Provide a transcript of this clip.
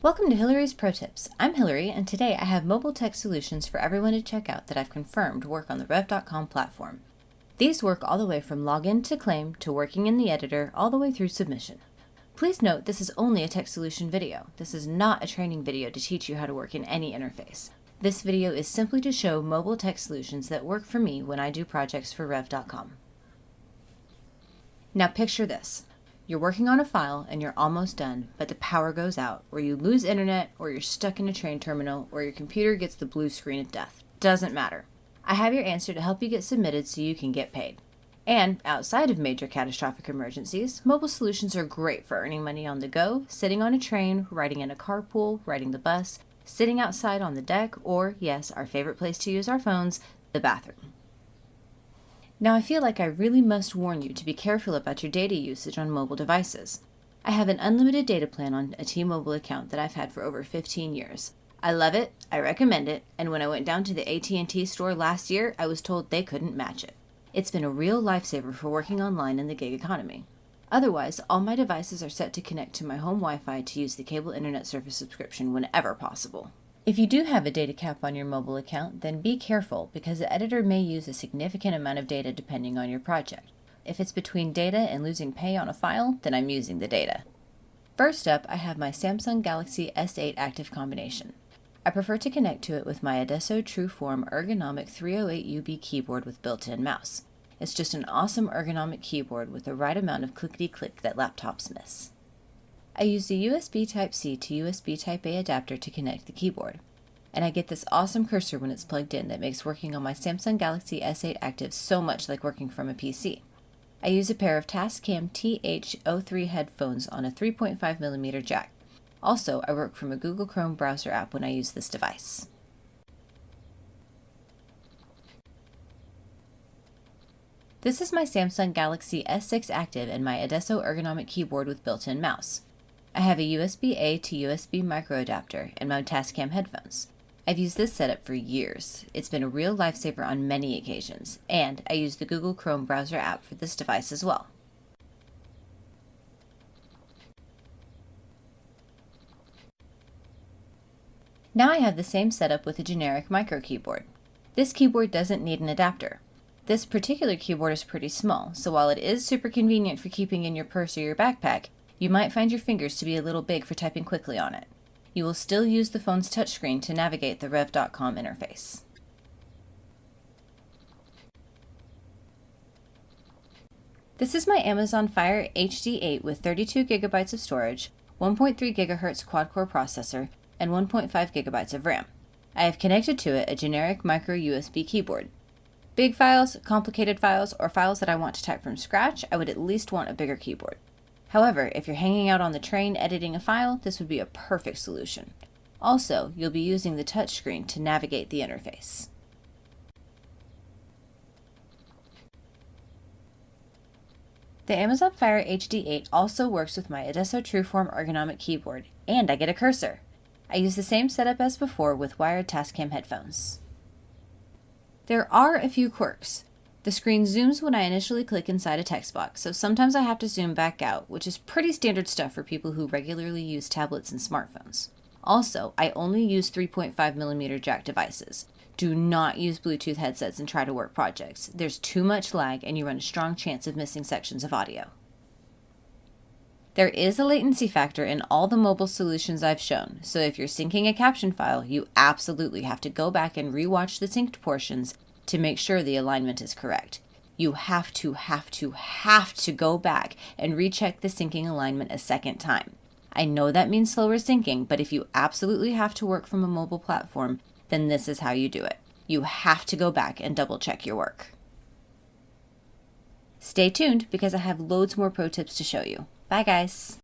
Welcome to Hillary's Pro Tips. I'm Hillary, and today I have mobile tech solutions for everyone to check out that I've confirmed work on the Rev.com platform. These work all the way from login to claim to working in the editor all the way through submission. Please note this is only a tech solution video. This is not a training video to teach you how to work in any interface. This video is simply to show mobile tech solutions that work for me when I do projects for Rev.com. Now picture this. You're working on a file and you're almost done, but the power goes out, or you lose internet, or you're stuck in a train terminal, or your computer gets the blue screen of death. Doesn't matter. I have your answer to help you get submitted so you can get paid. And outside of major catastrophic emergencies, mobile solutions are great for earning money on the go, sitting on a train, riding in a carpool, riding the bus, sitting outside on the deck, or, yes, our favorite place to use our phones, the bathroom. Now I feel like I really must warn you to be careful about your data usage on mobile devices. I have an unlimited data plan on a T-Mobile account that I've had for over 15 years. I love it, I recommend it, and when I went down to the AT&T store last year, I was told they couldn't match it. It's been a real lifesaver for working online in the gig economy. Otherwise, all my devices are set to connect to my home Wi-Fi to use the cable internet service subscription whenever possible. If you do have a data cap on your mobile account, then be careful because the editor may use a significant amount of data depending on your project. If it's between data and losing pay on a file, then I'm using the data. First up, I have my Samsung Galaxy S8 Active combination. I prefer to connect to it with my Adesso Trueform Ergonomic 308UB keyboard with built-in mouse. It's just an awesome ergonomic keyboard with the right amount of clickety-click that laptops miss. I use the USB Type-C to USB Type-A adapter to connect the keyboard. And I get this awesome cursor when it's plugged in that makes working on my Samsung Galaxy S8 Active so much like working from a PC. I use a pair of Tascam TH03 headphones on a 3.5mm jack. Also, I work from a Google Chrome browser app when I use this device. This is my Samsung Galaxy S6 Active and my Adesso ergonomic keyboard with built-in mouse. I have a USB-A to USB micro adapter and my Tascam headphones. I've used this setup for years. It's been a real lifesaver on many occasions, and I use the Google Chrome browser app for this device as well. Now I have the same setup with a generic micro keyboard. This keyboard doesn't need an adapter. This particular keyboard is pretty small, so while it is super convenient for keeping in your purse or your backpack, you might find your fingers to be a little big for typing quickly on it. You will still use the phone's touchscreen to navigate the Rev.com interface. This is my Amazon Fire HD8 with 32 GB of storage, 1.3 GHz quad-core processor, and 1.5 GB of RAM. I have connected to it a generic micro USB keyboard. Big files, complicated files, or files that I want to type from scratch, I would at least want a bigger keyboard. However, if you're hanging out on the train editing a file, this would be a perfect solution. Also, you'll be using the touchscreen to navigate the interface. The Amazon Fire HD8 also works with my Adesso Trueform ergonomic keyboard, and I get a cursor. I use the same setup as before with wired Tascam headphones. There are a few quirks. The screen zooms when I initially click inside a text box, so sometimes I have to zoom back out, which is pretty standard stuff for people who regularly use tablets and smartphones. Also, I only use 3.5mm jack devices. Do not use Bluetooth headsets and try to work projects. There's too much lag and you run a strong chance of missing sections of audio. There is a latency factor in all the mobile solutions I've shown, so if you're syncing a caption file, you absolutely have to go back and rewatch the synced portions to make sure the alignment is correct. You have to go back and recheck the syncing alignment a second time. I know that means slower syncing, but if you absolutely have to work from a mobile platform, then this is how you do it. You have to go back and double check your work. Stay tuned because I have loads more pro tips to show you. Bye guys!